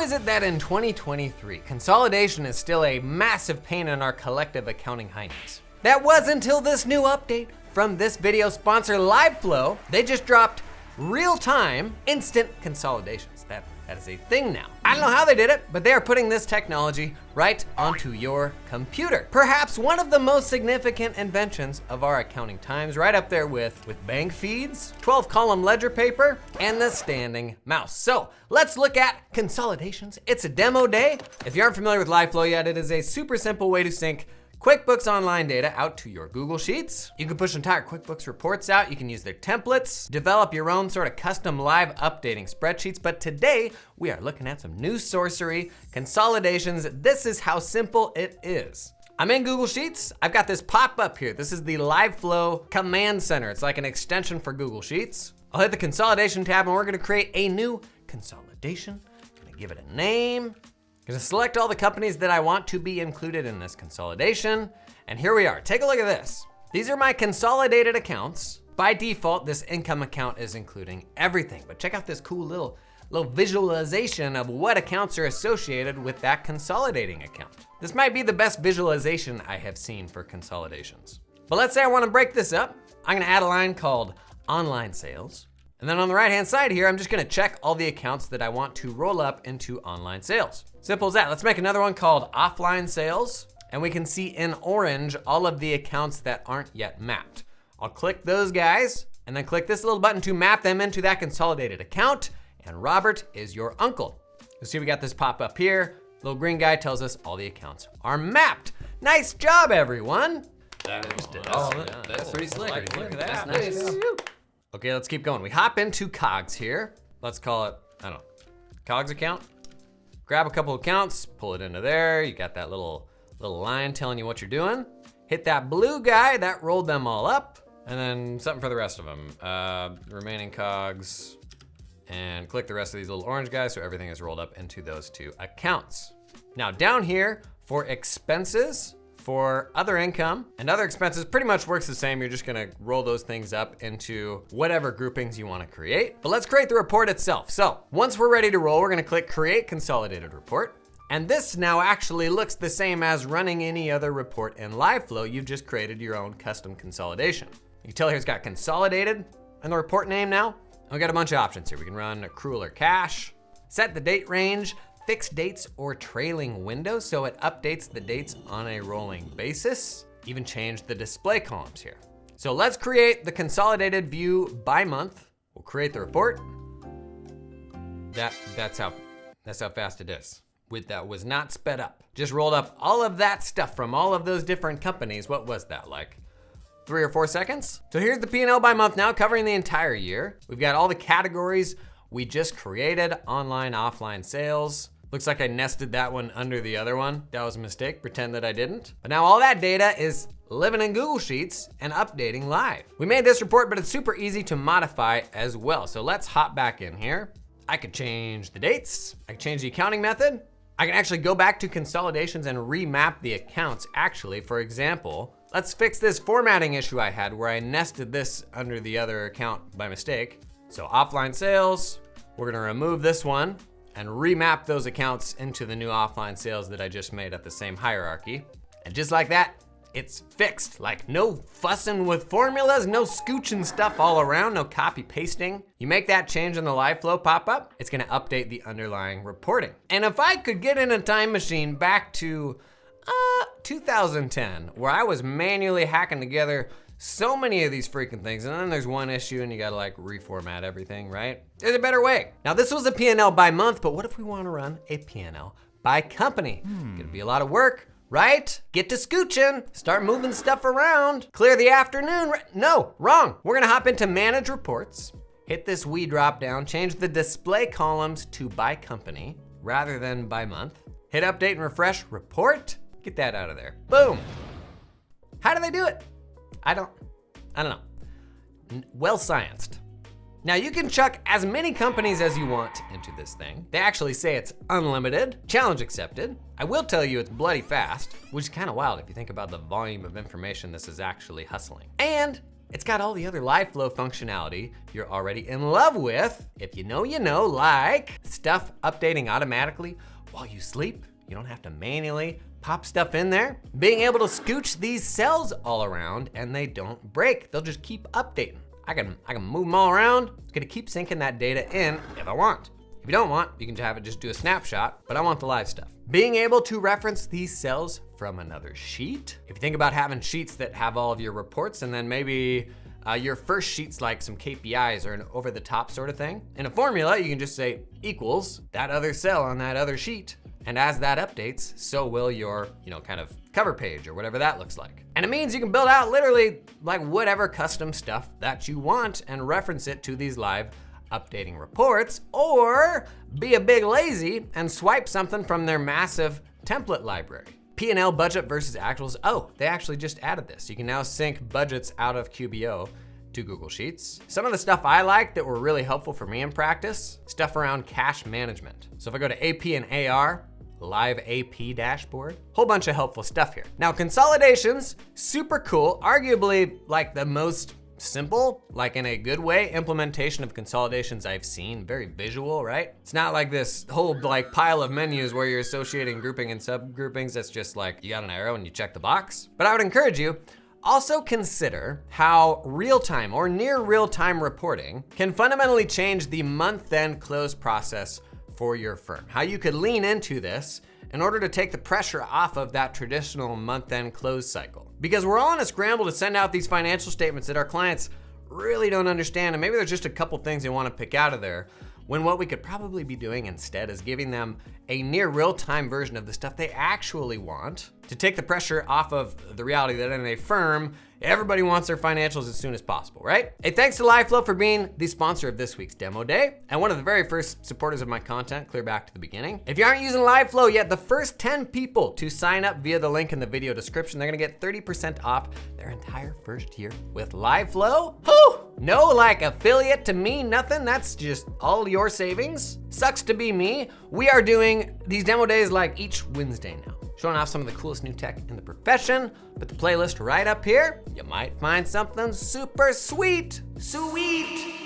is it that in 2023, consolidation is still a massive pain in our collective accounting hinds? That was until this new update from this video sponsor, LiveFlow. They just dropped real-time instant consolidations. That is a thing now. I don't know how they did it, but they are putting this technology right onto your computer. Perhaps one of the most significant inventions of our accounting times, right up there with bank feeds, 12-column ledger paper, and the standing mouse. So let's look at consolidations. It's a demo day. If you aren't familiar with LiveFlow yet, it is a super simple way to sync QuickBooks Online data out to your Google Sheets. You can push entire QuickBooks reports out. You can use their templates, develop your own sort of custom live updating spreadsheets. But today we are looking at some new sorcery, consolidations. This is how simple it is. I'm in Google Sheets. I've got this pop up here. This is the LiveFlow Command Center. It's like an extension for Google Sheets. I'll hit the consolidation tab and we're gonna create a new consolidation. I'm gonna give it a name. I'm gonna select all the companies that I want to be included in this consolidation. And here we are, take a look at this. These are my consolidated accounts. By default, this income account is including everything, but check out this cool little visualization of what accounts are associated with that consolidating account. This might be the best visualization I have seen for consolidations. But let's say I wanna break this up. I'm gonna add a line called online sales. And then on the right-hand side here, I'm just gonna check all the accounts that I want to roll up into online sales. Simple as that. Let's make another one called offline sales. And we can see in orange all of the accounts that aren't yet mapped. I'll click those guys and then click this little button to map them into that consolidated account. And Robert is your uncle. You'll see we got this pop up here. Little green guy tells us all the accounts are mapped. Nice job, everyone. That's pretty slick. Look at that. That's nice. Okay, let's keep going. We hop into COGS here. Let's call it, I don't know, COGS account. Grab a couple accounts, pull it into there. You got that little line telling you what you're doing. Hit that blue guy, that rolled them all up. And then something for the rest of them. Remaining COGS, and click the rest of these little orange guys so everything is rolled up into those two accounts. Now down here for expenses, for other income and other expenses, pretty much works the same. You're just gonna roll those things up into whatever groupings you wanna create. But let's create the report itself. So once we're ready to roll, we're gonna click Create Consolidated Report. And this now actually looks the same as running any other report in LiveFlow. You've just created your own custom consolidation. You can tell here it's got Consolidated and the report name now. And we got a bunch of options here. We can run accrual or cash, set the date range, fixed dates or trailing windows, so it updates the dates on a rolling basis. Even change the display columns here. So let's create the consolidated view by month. We'll create the report. That's how fast it is. That was not sped up. Just rolled up all of that stuff from all of those different companies. What was that, like 3 or 4 seconds? So here's the P&L by month now, covering the entire year. We've got all the categories we just created: online, offline sales. Looks like I nested that one under the other one. That was a mistake, pretend that I didn't. But now all that data is living in Google Sheets and updating live. We made this report, but it's super easy to modify as well. So let's hop back in here. I could change the dates. I could change the accounting method. I can actually go back to consolidations and remap the accounts. Actually, for example, let's fix this formatting issue I had where I nested this under the other account by mistake. So offline sales, we're gonna remove this one and remap those accounts into the new offline sales that I just made at the same hierarchy. And just like that, it's fixed. Like, no fussing with formulas, no scooching stuff all around, no copy pasting. You make that change in the LiveFlow pop-up, it's gonna update the underlying reporting. And if I could get in a time machine back to 2010, where I was manually hacking together so many of these freaking things, and then there's one issue and you gotta like reformat everything, right? There's a better way. Now this was a P&L by month, but what if we wanna run a P&L by company? Gonna be a lot of work, right? Get to scooching, start moving stuff around, clear the afternoon. No, wrong. We're gonna hop into Manage Reports, hit this We drop down, change the display columns to by company rather than by month, hit Update and Refresh Report, get that out of there. Boom. How do they do it? I don't know. Well scienced. Now you can chuck as many companies as you want into this thing. They actually say it's unlimited, challenge accepted. I will tell you it's bloody fast, which is kind of wild if you think about the volume of information this is actually hustling. And It's got all the other LiveFlow functionality you're already in love with. If you know, like stuff updating automatically while you sleep. You don't have to manually pop stuff in there. Being able to scooch these cells all around and they don't break. They'll just keep updating. I can move them all around. It's gonna keep syncing that data in if I want. If you don't want, you can have it just do a snapshot, but I want the live stuff. Being able to reference these cells from another sheet. If you think about having sheets that have all of your reports and then maybe your first sheet's like some KPIs or an over the top sort of thing. In a formula, you can just say equals that other cell on that other sheet. And as that updates, so will your, kind of cover page or whatever that looks like. And it means you can build out literally like whatever custom stuff that you want and reference it to these live updating reports, or be a big lazy and swipe something from their massive template library. P&L budget versus actuals. Oh, they actually just added this. You can now sync budgets out of QBO to Google Sheets. Some of the stuff I like that were really helpful for me in practice, stuff around cash management. So if I go to AP and AR, live AP dashboard, whole bunch of helpful stuff here. Now consolidations, super cool, arguably like the most simple, like in a good way, implementation of consolidations I've seen. Very visual, right? It's not like this whole like pile of menus where you're associating grouping and subgroupings. That's just like you got an arrow and you check the box. But I would encourage you, also consider how real-time or near real-time reporting can fundamentally change the month-end close process for your firm. How you could lean into this in order to take the pressure off of that traditional month-end close cycle. Because we're all in a scramble to send out these financial statements that our clients really don't understand, and maybe there's just a couple things they want to pick out of there, when what we could probably be doing instead is giving them a near real-time version of the stuff they actually want to take the pressure off of the reality that in a firm, everybody wants their financials as soon as possible, right? Hey, thanks to LiveFlow for being the sponsor of this week's demo day and one of the very first supporters of my content, clear back to the beginning. If you aren't using LiveFlow yet, the first 10 people to sign up via the link in the video description, they're gonna get 30% off their entire first year with LiveFlow. Whew! No like affiliate to me, nothing. That's just all your savings. Sucks to be me. We are doing these demo days like each Wednesday now, showing off some of the coolest new tech in the profession. Put the playlist right up here. You might find something super sweet. Sweet.